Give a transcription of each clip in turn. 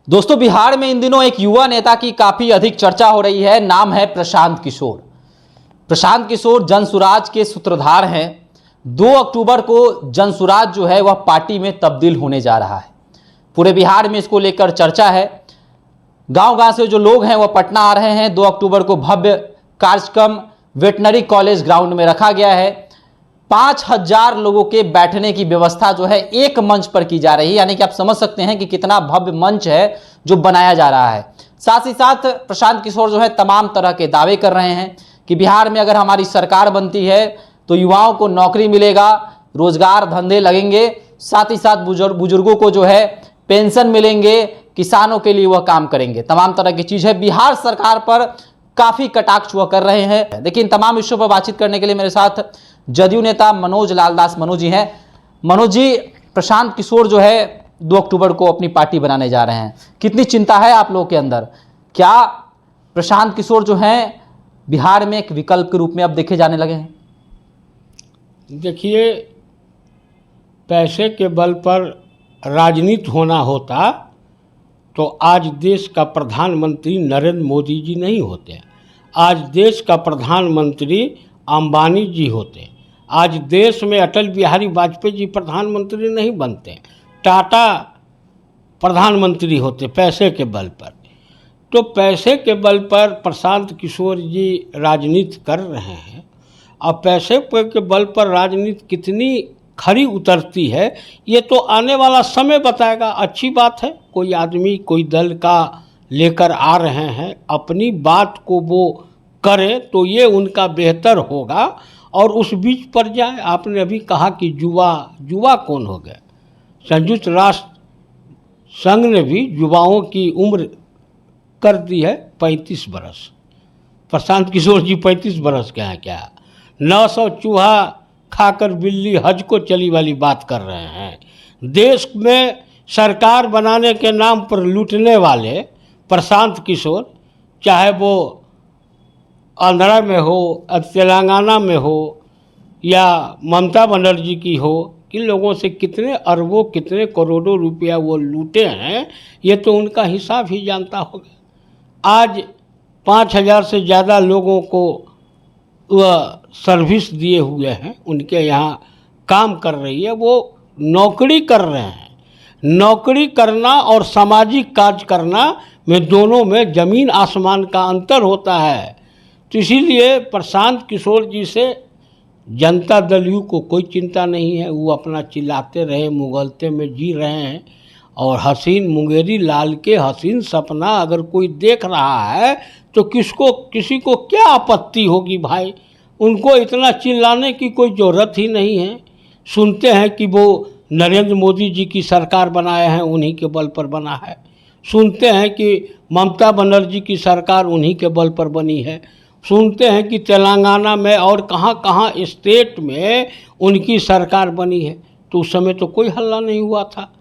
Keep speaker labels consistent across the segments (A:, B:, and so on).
A: दोस्तों, बिहार में इन दिनों एक युवा नेता की काफी अधिक चर्चा हो रही है। नाम है प्रशांत किशोर। प्रशांत किशोर जनसुराज के सूत्रधार हैं। 2 अक्टूबर को जनसुराज जो है वह पार्टी में तब्दील होने जा रहा है। पूरे बिहार में इसको लेकर चर्चा है। गांव गांव से जो लोग हैं वह पटना आ रहे हैं। 2 अक्टूबर को भव्य कार्यक्रम वेटनरी कॉलेज ग्राउंड में रखा गया है। 5000 लोगों के बैठने की व्यवस्था जो है एक मंच पर की जा रही है। यानी कि आप समझ सकते हैं कि कितना भव्य मंच है जो बनाया जा रहा है। साथ ही साथ प्रशांत किशोर जो है तमाम तरह के दावे कर रहे हैं कि बिहार में अगर हमारी सरकार बनती है तो युवाओं को नौकरी मिलेगा, रोजगार धंधे लगेंगे, साथ ही साथ बुजुर्गों को जो है पेंशन मिलेंगे, किसानों के लिए वह काम करेंगे। तमाम तरह की चीज है। बिहार सरकार पर काफी कटाक्ष वह कर रहे हैं। लेकिन तमाम विषयों पर बातचीत करने के लिए मेरे साथ जदयू नेता मनोज लालदास मनोज जी हैं। मनोज जी, प्रशांत किशोर जो है 2 अक्टूबर को अपनी पार्टी बनाने जा रहे हैं, कितनी चिंता है आप लोगों के अंदर? क्या प्रशांत किशोर जो हैं बिहार में एक विकल्प के रूप में अब देखे जाने लगे हैं?
B: देखिए, पैसे के बल पर राजनीति होना होता तो आज देश का प्रधानमंत्री नरेंद्र मोदी जी नहीं होते। आज देश का प्रधानमंत्री अंबानी जी होते। आज देश में अटल बिहारी वाजपेयी जी प्रधानमंत्री नहीं बनते, टाटा प्रधानमंत्री होते पैसे के बल पर। तो पैसे के बल पर प्रशांत किशोर जी राजनीति कर रहे हैं। अब पैसे के बल पर राजनीति कितनी खरी उतरती है ये तो आने वाला समय बताएगा। अच्छी बात है, कोई आदमी कोई दल का लेकर आ रहे हैं, अपनी बात को वो करें तो ये उनका बेहतर होगा और उस बीच पर जाए। आपने अभी कहा कि युवा कौन हो गए? संयुक्त राष्ट्र संघ ने भी युवाओं की उम्र कर दी है 35 बरस। प्रशांत किशोर जी 35 बरस के हैं क्या? 900 चूहा खाकर बिल्ली हज को चली वाली बात कर रहे हैं। देश में सरकार बनाने के नाम पर लूटने वाले प्रशांत किशोर, चाहे वो आंध्रा में हो, तेलंगाना में हो या ममता बनर्जी की हो, किन लोगों से कितने अरबों कितने करोड़ों रुपया वो लूटे हैं ये तो उनका हिसाब ही जानता होगा। आज 5000 से ज़्यादा लोगों को वह सर्विस दिए हुए हैं, उनके यहाँ काम कर रही है, वो नौकरी कर रहे हैं। नौकरी करना और सामाजिक कार्य करना में दोनों में ज़मीन आसमान का अंतर होता है। तो इसीलिए प्रशांत किशोर जी से जनता दल यू को कोई चिंता नहीं है। वो अपना चिल्लाते रहे, मुगलते में जी रहे हैं। और हसीन मुंगेरी लाल के हसीन सपना अगर कोई देख रहा है तो किसी को क्या आपत्ति होगी भाई? उनको इतना चिल्लाने की कोई ज़रूरत ही नहीं है। सुनते हैं कि वो नरेंद्र मोदी जी की सरकार बनाए हैं, उन्हीं के बल पर बना है। सुनते हैं कि ममता बनर्जी की सरकार उन्हीं के बल पर बनी है। सुनते हैं कि तेलंगाना में और कहाँ कहाँ स्टेट में उनकी सरकार बनी है। तो उस समय तो कोई हल्ला नहीं हुआ था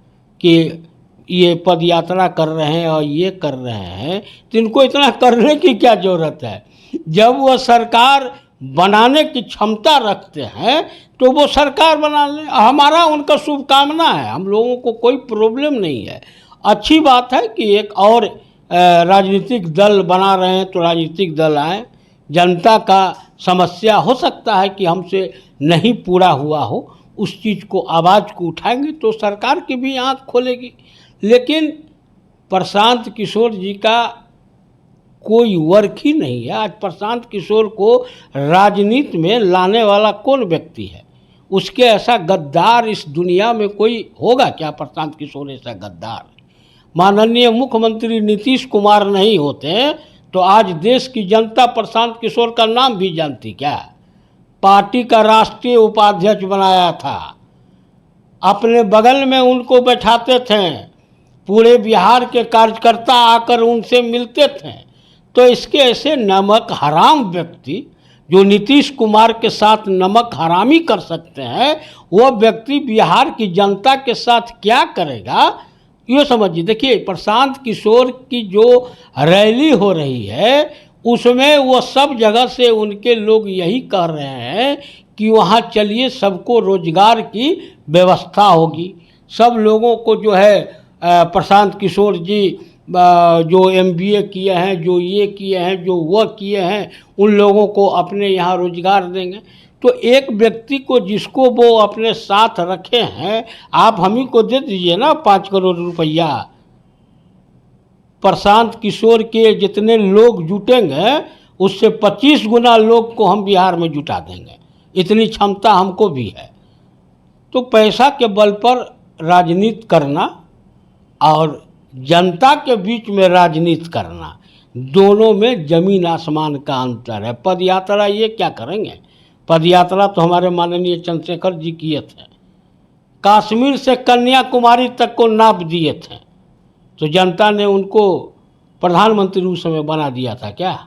B: कि ये पद यात्रा कर रहे हैं और ये कर रहे हैं। तो इनको इतना करने की क्या ज़रूरत है? जब वह सरकार बनाने की क्षमता रखते हैं तो वो सरकार बना लें। हमारा उनका शुभकामना है, हम लोगों को कोई प्रॉब्लम नहीं है। अच्छी बात है कि एक और राजनीतिक दल बना रहे हैं तो राजनीतिक दल आए। जनता का समस्या हो सकता है कि हमसे नहीं पूरा हुआ हो, उस चीज़ को आवाज़ को उठाएंगे तो सरकार की भी आँख खोलेगी। लेकिन प्रशांत किशोर जी का कोई वर्क ही नहीं है। आज प्रशांत किशोर को राजनीति में लाने वाला कौन व्यक्ति है? उसके ऐसा गद्दार इस दुनिया में कोई होगा क्या? प्रशांत किशोर ऐसा गद्दार? माननीय मुख्यमंत्री नीतीश कुमार नहीं होते तो आज देश की जनता प्रशांत किशोर का नाम भी जानती क्या? पार्टी का राष्ट्रीय उपाध्यक्ष बनाया था, अपने बगल में उनको बैठाते थे, पूरे बिहार के कार्यकर्ता आकर उनसे मिलते थे। तो इसके ऐसे नमक हराम व्यक्ति जो नीतीश कुमार के साथ नमक हरामी कर सकते हैं, वो व्यक्ति बिहार की जनता के साथ क्या करेगा ये समझिए। देखिए, प्रशांत किशोर की जो रैली हो रही है उसमें वो सब जगह से उनके लोग यही कह रहे हैं कि वहाँ चलिए, सबको रोजगार की व्यवस्था होगी, सब लोगों को जो है प्रशांत किशोर जी जो MBA किए हैं, जो ये किए हैं, जो वह किए हैं, उन लोगों को अपने यहाँ रोजगार देंगे। तो एक व्यक्ति को जिसको वो अपने साथ रखे हैं, आप हम ही को दे दीजिए ना 5 करोड़ रुपया। प्रशांत किशोर के जितने लोग जुटेंगे उससे 25 गुना लोग को हम बिहार में जुटा देंगे, इतनी क्षमता हमको भी है। तो पैसा के बल पर राजनीति करना और जनता के बीच में राजनीति करना, दोनों में जमीन आसमान का अंतर है। पद यात्रा ये क्या करेंगे? पद यात्रा तो हमारे माननीय चंद्रशेखर जी किए थे, कश्मीर से कन्याकुमारी तक को नाप दिए थे, तो जनता ने उनको प्रधानमंत्री उस समय बना दिया था क्या?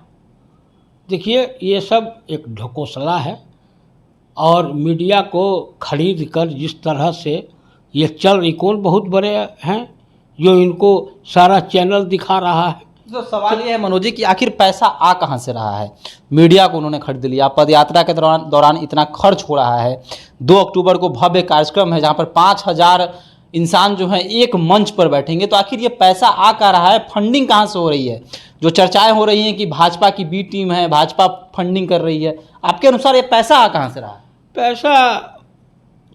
B: देखिए, ये सब एक ढकोसला है और मीडिया को खरीद कर जिस तरह से ये चल रही, कौन बहुत बड़े हैं जो इनको सारा चैनल दिखा रहा है।
A: तो सवाल ये है मनोज जी कि आखिर पैसा आ कहाँ से रहा है? मीडिया को उन्होंने खरीद लिया, पदयात्रा के दौरान इतना खर्च हो रहा है। 2 अक्टूबर को भव्य कार्यक्रम है जहाँ पर 5000 इंसान जो है एक मंच पर बैठेंगे। तो आखिर ये पैसा आ कहाँ रहा है? फंडिंग कहाँ से हो रही है? जो चर्चाएं हो रही हैं कि भाजपा की बी टीम है, भाजपा फंडिंग कर रही है, आपके अनुसार ये पैसा आ कहाँ से रहा है?
B: पैसा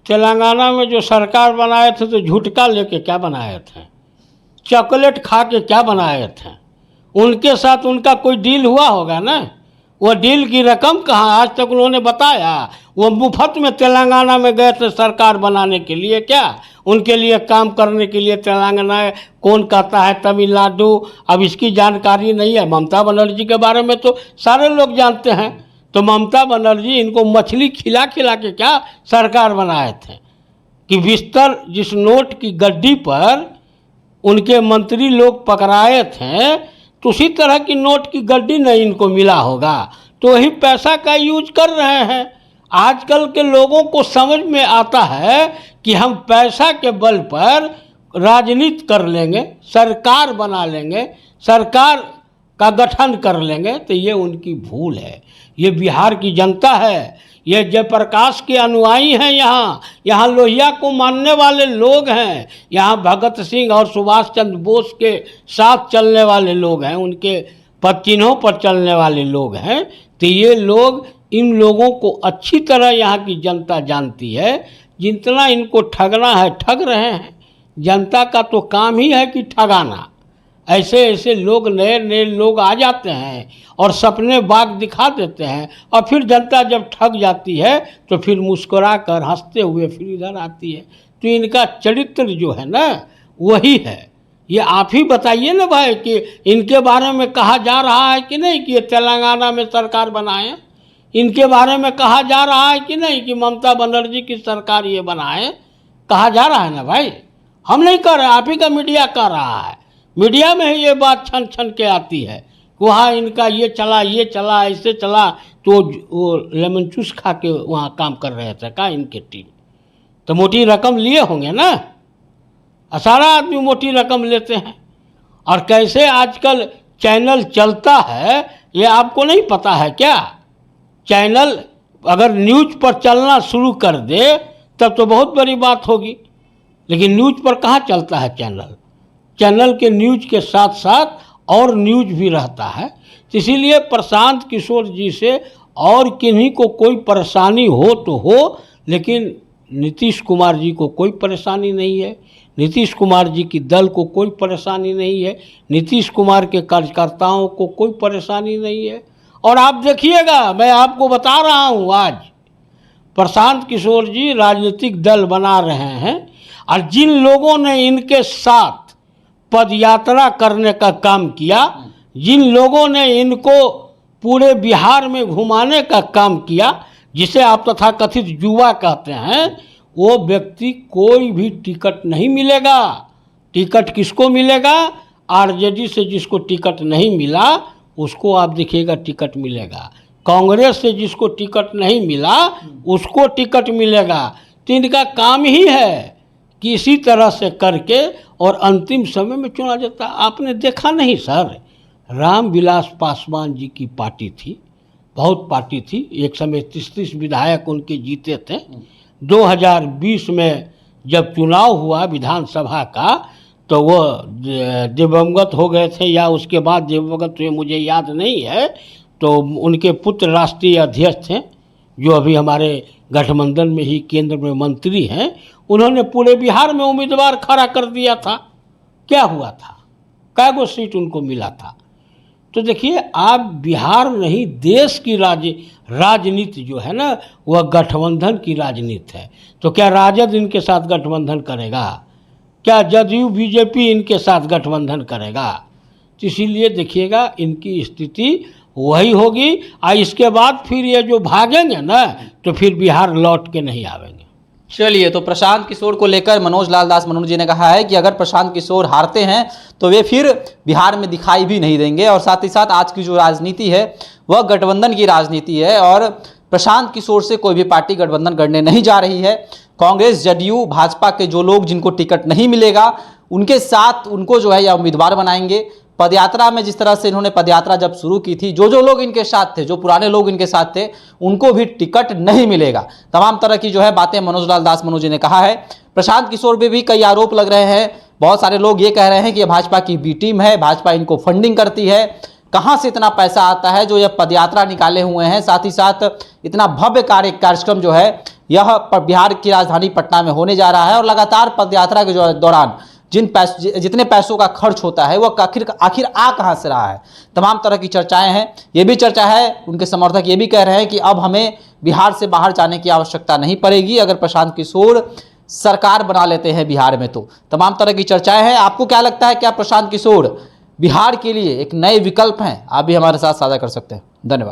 B: तेलंगाना में जो सरकार बनाए थे तो झुटका लेके क्या बनाए थे, चॉकलेट खा के क्या बनाए थे? उनके साथ उनका कोई डील हुआ होगा ना। वो डील की रकम कहाँ आज तक उन्होंने बताया? वो मुफ्त में तेलंगाना में गए थे सरकार बनाने के लिए क्या? उनके लिए काम करने के लिए तेलंगाना कौन कहता है तमिलनाडु? अब इसकी जानकारी नहीं है। ममता बनर्जी के बारे में तो सारे लोग जानते हैं। तो ममता बनर्जी इनको मछली खिला खिला के क्या सरकार बनाए थे कि बिस्तर जिस नोट की गड्डी पर उनके मंत्री लोग पकड़ाए थे, तो उसी तरह की नोट की गड्डी नहीं इनको मिला होगा, तो वही पैसा का यूज कर रहे हैं। आजकल के लोगों को समझ में आता है कि हम पैसा के बल पर राजनीति कर लेंगे, सरकार बना लेंगे, सरकार का गठन कर लेंगे। तो ये उनकी भूल है। ये बिहार की जनता है, ये जयप्रकाश के अनुयायी हैं। यहाँ लोहिया को मानने वाले लोग हैं, यहाँ भगत सिंह और सुभाष चंद्र बोस के साथ चलने वाले लोग हैं, उनके पद चिन्हों पर चलने वाले लोग हैं। तो ये लोग, इन लोगों को अच्छी तरह यहाँ की जनता जानती है। जितना इनको ठगना है ठग रहे हैं। जनता का तो काम ही है कि ठगाना। ऐसे ऐसे लोग, नए नए लोग आ जाते हैं और सपने बाग दिखा देते हैं, और फिर जनता जब ठग जाती है तो फिर मुस्कुरा कर हंसते हुए फिर इधर आती है। तो इनका चरित्र जो है ना वही है। ये आप ही बताइए ना भाई कि इनके बारे में कहा जा रहा है कि नहीं कि ये तेलंगाना में सरकार बनाए? इनके बारे में कहा जा रहा है कि नहीं कि ममता बनर्जी की सरकार ये बनाए? कहा जा रहा है ना भाई। हम नहीं कर रहे, आप ही का मीडिया कर रहा है। मीडिया में ही ये बात छन छन के आती है, वहाँ इनका ये चला, ऐसे चला। तो वो लेमन जूस खा के वहाँ काम कर रहे थे क्या इनके टीम? तो मोटी रकम लिए होंगे ना। सारा आदमी मोटी रकम लेते हैं। और कैसे आजकल चैनल चलता है ये आपको नहीं पता है क्या? चैनल अगर न्यूज़ पर चलना शुरू कर दे तब तो बहुत बड़ी बात होगी, लेकिन न्यूज़ पर कहाँ चलता है चैनल? चैनल के न्यूज़ के साथ साथ और न्यूज़ भी रहता है। इसीलिए प्रशांत किशोर जी से और किन्हीं को कोई परेशानी हो तो हो, लेकिन नीतीश कुमार जी को कोई परेशानी नहीं है। नीतीश कुमार जी की दल को कोई परेशानी नहीं है। नीतीश कुमार के कार्यकर्ताओं को कोई परेशानी नहीं है। और आप देखिएगा, मैं आपको बता रहा हूँ, आज प्रशांत किशोर जी राजनीतिक दल बना रहे हैं, और जिन लोगों ने इनके साथ पदयात्रा करने का काम किया, जिन लोगों ने इनको पूरे बिहार में घुमाने का काम किया, जिसे आप तथाकथित युवा कहते हैं, वो व्यक्ति कोई भी टिकट नहीं मिलेगा। टिकट किसको मिलेगा? आरजेडी से जिसको टिकट नहीं मिला उसको आप देखिएगा टिकट मिलेगा। कांग्रेस से जिसको टिकट नहीं मिला उसको टिकट मिलेगा। तो इनका काम ही है कि इसी तरह से करके और अंतिम समय में चुना जाता। आपने देखा नहीं सर, रामविलास पासवान जी की पार्टी थी, बहुत पार्टी थी। एक समय 30 विधायक उनके जीते थे। 2020 में जब चुनाव हुआ विधानसभा का, तो वो दिवंगत हो गए थे या उसके बाद दिवंगत हुए मुझे याद नहीं है। तो उनके पुत्र राष्ट्रीय अध्यक्ष थे, जो अभी हमारे गठबंधन में ही केंद्र में मंत्री हैं। उन्होंने पूरे बिहार में उम्मीदवार खड़ा कर दिया था। क्या हुआ था? कै गो सीट उनको मिला था? तो देखिए, आप बिहार नहीं, देश की राजनीति जो है ना, वह गठबंधन की राजनीति है। तो क्या राजद इनके साथ गठबंधन करेगा? क्या जदयू बीजेपी इनके साथ गठबंधन करेगा? तो इसीलिए देखिएगा, इनकी स्थिति वही होगी। और इसके बाद फिर ये जो भागेंगे ना, तो फिर बिहार लौट के नहीं आवेंगे।
A: चलिए, तो प्रशांत किशोर को लेकर मनोज लाल दास मनोज जी ने कहा है कि अगर प्रशांत किशोर हारते हैं तो वे फिर बिहार में दिखाई भी नहीं देंगे, और साथ ही साथ आज की जो राजनीति है वह गठबंधन की राजनीति है, और प्रशांत किशोर से कोई भी पार्टी गठबंधन करने नहीं जा रही है। कांग्रेस, जदयू, भाजपा के जो लोग जिनको टिकट नहीं मिलेगा उनके साथ उनको जो है या उम्मीदवार बनाएंगे। पदयात्रा में जिस तरह से इन्होंने पदयात्रा जब शुरू की थी, जो लोग इनके साथ थे, जो पुराने लोग इनके साथ थे, उनको भी टिकट नहीं मिलेगा। तमाम तरह की जो है बातें मनोज लाल दास मनोज जी ने कहा है। प्रशांत किशोर पे भी कई आरोप लग रहे हैं। बहुत सारे लोग ये कह रहे हैं कि ये भाजपा की बी टीम है, भाजपा इनको फंडिंग करती है। कहाँ से इतना पैसा आता है जो ये पदयात्रा निकाले हुए हैं? साथ ही साथ इतना भव्य कार्यक्रम जो है यह बिहार की राजधानी पटना में होने जा रहा है, और लगातार पदयात्रा के जो दौरान जितने पैसों का खर्च होता है वह आखिर आ कहां से रहा है? तमाम तरह की चर्चाएं हैं। ये भी चर्चा है, उनके समर्थक ये भी कह रहे हैं कि अब हमें बिहार से बाहर जाने की आवश्यकता नहीं पड़ेगी अगर प्रशांत किशोर सरकार बना लेते हैं बिहार में। तो तमाम तरह की चर्चाएं हैं। आपको क्या लगता है, क्या प्रशांत किशोर बिहार के लिए एक नए विकल्प हैं? आप भी हमारे साथ साझा कर सकते हैं। धन्यवाद।